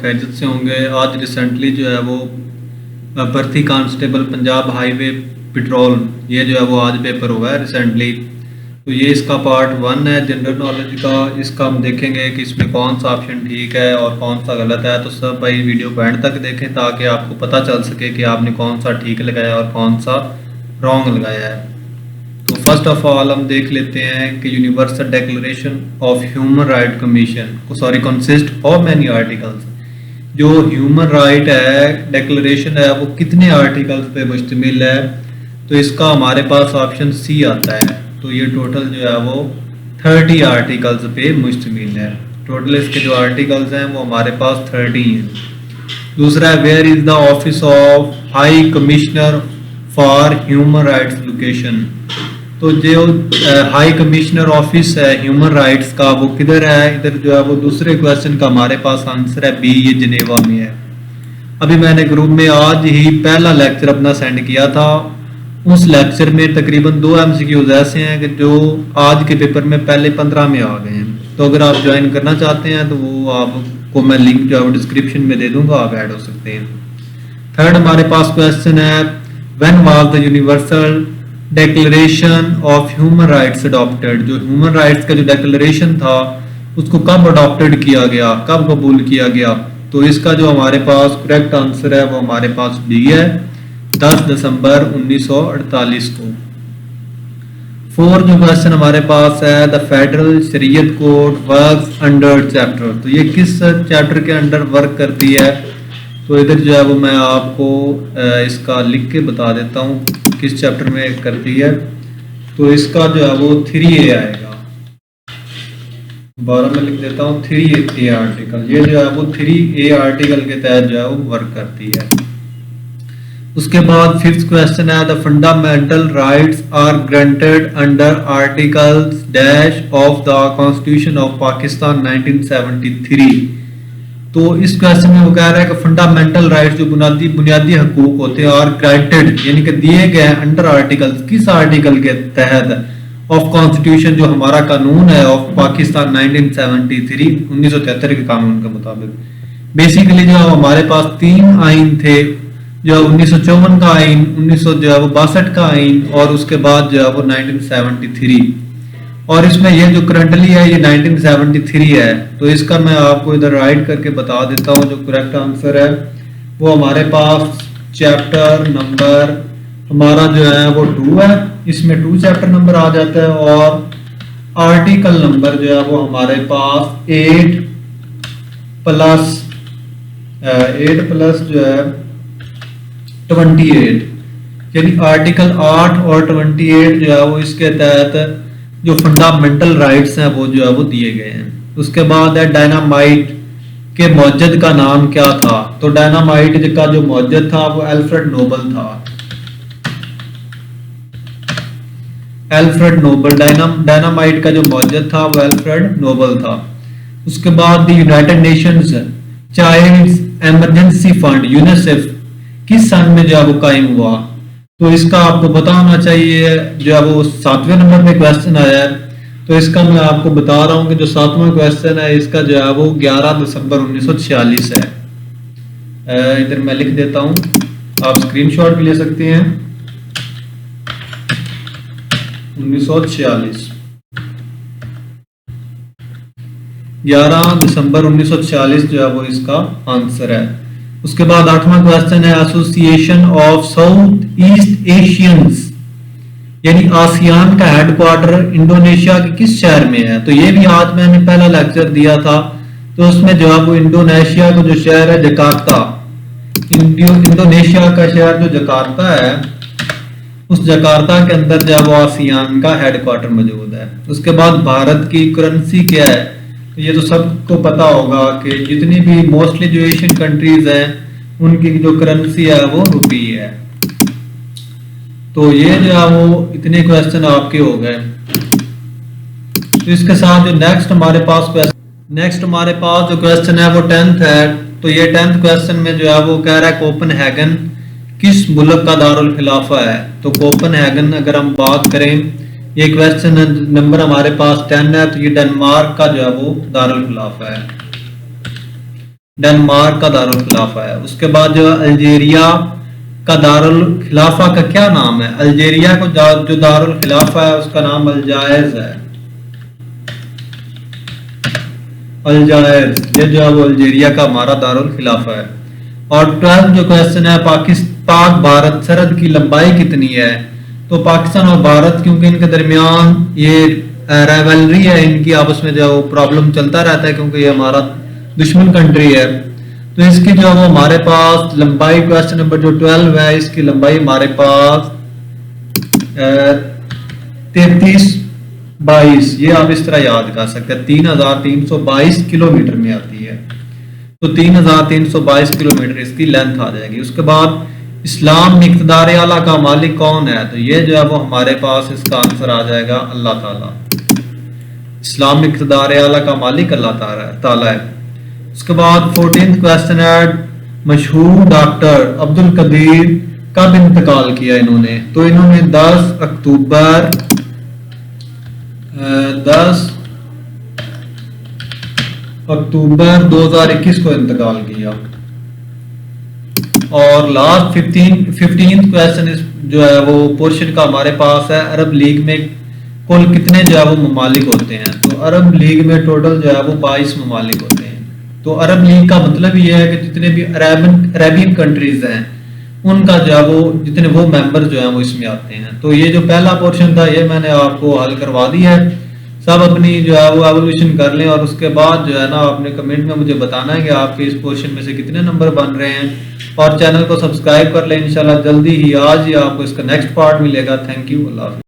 खैरियत से होंगे। आज रिसेंटली जो है वो भर्ती कांस्टेबल पंजाब हाईवे पेट्रोल, ये जो है वो आज पेपर हुआ है रिसेंटली। तो ये इसका पार्ट 1 है जनरल नॉलेज का। इसका हम देखेंगे कि इसमें कौन सा ऑप्शन ठीक है और कौन सा गलत है। तो सब भाई वीडियो को एंड तक देखें ताकि आपको पता चल सके कि आपने कौन सा ठीक लगाया और कौन सा रॉन्ग लगाया है। तो फर्स्ट ऑफ ऑल हम देख लेते हैं कि universal declaration of human right commission consist of many articles. जो ह्यूमन राइट है डिक्लेरेशन है वो कितने आर्टिकल्स पे मुश्तमिल है। तो इसका हमारे पास ऑप्शन सी आता है। तो ये टोटल जो है वो 30 आर्टिकल्स पे मुश्तमिल है। टोटल इसके जो आर्टिकल्स हैं वो हमारे पास 30 हैं। दूसरा है where is the office of high commissioner for human rights location. तो जो हाई कमिश्नर ऑफिस है ह्यूमन राइट्स का वो किधर है। इधर जो है वो दूसरे क्वेश्चन का हमारे पास आंसर है बी, ये जिनेवा में है। अभी मैंने ग्रुप में आज ही पहला लेक्चर अपना सेंड किया था। उस लेक्चर में तकरीबन 2 MCQs ऐसे हैं कि जो आज के पेपर में पहले 15 में आ गए हैं। तो अगर आप ज्वाइन करना चाहते हैं तो वो आपको मैं लिंक जो है डिस्क्रिप्शन में दे दूंगा, आप ऐड हो सकते हैं। थर्ड हमारे पास क्वेश्चन है when was the universal declaration of human rights adopted. जो ह्यूमन राइट्स का जो डिक्लेरेशन था उसको कब अडॉप्टेड किया गया, कब कबूल किया गया। तो इसका जो हमारे पास करेक्ट आंसर है वो हमारे पास डी है, 10 दिसंबर 1948 को। फोर्थ जो क्वेश्चन हमारे पास है द फेडरल शरीयत कोड वर्क्स अंडर चैप्टर। तो ये किस चैप्टर के अंडर वर्क करती है। तो इधर जो है वो मैं आपको इसका लिख के बता देता हूँ किस चैप्टर में करती है। तो इसका जो है वो 3A आएगा। 12 में लिख देता हूँ 3A आर्टिकल। ये जो है वो 3A आर्टिकल के तहत जो है वो वर्क करती है। उसके बाद फिफ्थ क्वेश्चन है the fundamental rights are granted under articles dash of the constitution of Pakistan 1973। तो इस क्वेश्चन में वो कह रहा है कि फंडामेंटल राइट्स जो बुनियादी हकूक होते हैं और ग्रांटेड यानी कि दिए गए अंडर आर्टिकल्स, किस आर्टिकल के तहत ऑफ कॉन्स्टिट्यूशन जो हमारा कानून है ऑफ पाकिस्तान 1973 1973 के कानून के मुताबिक। बेसिकली जो हमारे पास 3 आइन थे, जो 1954 का आइन, 1962 का आइन और उसके बाद जो है वो 1973। और इसमें ये जो करंटली है ये 1973 है। तो इसका मैं आपको इधर राइट करके बता देता हूँ। जो करेक्ट आंसर है वो हमारे पास चैप्टर नंबर हमारा जो है वो 2 है। इसमें 2 चैप्टर नंबर आ जाता है और आर्टिकल नंबर जो है वो हमारे पास 8 प्लस जो है 28, यानी आर्टिकल 8 और 28 जो है वो इसके तहत जो फंडामेंटल राइट्स हैं वो जो है वो दिए गए हैं। उसके बाद है डायनामाइट के मौजद का नाम क्या था। तो डायनामाइट का जो मौजद था वो अल्फ्रेड नोबल था। अल्फ्रेड नोबल, डायनामाइट का जो मौजद था वो अल्फ्रेड नोबल था। उसके बाद United Nations child emergency fund UNICEF किस सन में जो है वो कायम हुआ। तो इसका आपको पता होना चाहिए। जो है वो 7वें नंबर पे क्वेश्चन आया है। तो इसका मैं आपको बता रहा हूँ कि जो 7वां क्वेश्चन है इसका जो है वो 11 दिसंबर 1946 है। इधर मैं लिख देता हूँ, आप स्क्रीनशॉट भी ले सकते हैं। 1946 11 दिसंबर 1946 जो है वो इसका आंसर है। उसके बाद 8वां क्वेश्चन है association of south east Asians यानी आसियान का हेडक्वार्टर इंडोनेशिया के किस शहर में है। तो ये भी आज मैंने पहला लेक्चर दिया था। तो उसमें जो है वो इंडोनेशिया का जो शहर है जकार्ता, इंडोनेशिया का शहर जो जकार्ता है उस जकार्ता के अंदर जो है वो आसियान का हेडक्वार्टर मौजूद है। उसके बाद भारत की करेंसी क्या है। ये तो सबको पता होगा कि जितनी भी मोस्टली जो एशियन कंट्रीज हैं उनकी जो करेंसी है वो रुपी है। तो ये जो है वो इतने क्वेश्चन आपके हो गए। तो इसके साथ जो नेक्स्ट हमारे पास जो क्वेश्चन है वो 10th है। तो ये 10th क्वेश्चन में जो है वो कह रहा है कोपनहेगन किस मुल्क का दारुल खिलाफा है। तो कोपनहेगन अगर हम बात करें, ये क्वेश्चन नंबर हमारे पास 10 है। तो ये डेनमार्क का जो है वो दारुल खिलाफा है। डेनमार्क का दारुल खिलाफा है। उसके बाद जो अल्जीरिया का दारुल खिलाफा का क्या नाम है? अल्जीरिया को जो दारुल खिलाफा है उसका नाम अलजायज है। अलजायज, ये जो है वो अल्जीरिया का हमारा दारुल खिलाफा है। और 12 जो क्वेश्चन है, पाक भारत सरहद की लंबाई कितनी है? तो पाकिस्तान और भारत, क्योंकि इनके दरमियान ये राइवलरी है, इनकी आपस में जो प्रॉब्लम चलता रहता है, क्योंकि ये हमारा दुश्मन कंट्री है। तो इसकी जो वो हमारे पास लंबाई, क्वेश्चन नंबर जो 12 है, इसकी लंबाई हमारे पास 3322, ये आप इस तरह याद कर सकते हैं, 3322 किलोमीटर में आती है। तो 3322 किलोमीटर इसकी लेंथ आ जाएगी। उसके बाद इस्लाम में इक़्तिदार आला का मालिक कौन है? तो ये जो है वो हमारे पास इसका आंसर आ जाएगा अल्लाह ताला। इस्लाम में इक़्तिदार आला का मालिक अल्लाह ताला है। उसके बाद 14th क्वेश्चन है, मशहूर डॉक्टर अब्दुल कदीर कब इंतकाल किया इन्होंने? तो इन्होंने 10 अक्टूबर 2021 को इंतकाल किया। और लास्ट 15th क्वेश्चन जो है वो पोर्शन का हमारे पास है, अरब लीग में कुल कितने जो है वो ममालिक होते हैं? तो अरब लीग में टोटल जो है वो 22 ममालिक होते हैं। तो अरब लीग का मतलब ये है कि जितने भी अरेबियन कंट्रीज हैं उनका जो है वो जितने वो मेंबर जो है वो इसमें आते हैं। तो ये जो पहला पोर्शन था ये मैंने आपको हल करवा दिया है। सब अपनी जो है वो एवोल्यूशन कर लें और उसके बाद जो है ना आपने कमेंट में मुझे बताना है कि आपके इस पोर्शन में से कितने नंबर बन रहे हैं। और चैनल को सब्सक्राइब कर लें, इंशाल्लाह जल्दी ही आज ही आपको इसका नेक्स्ट पार्ट मिलेगा। थैंक यू, अल्लाह हाफ़िज़।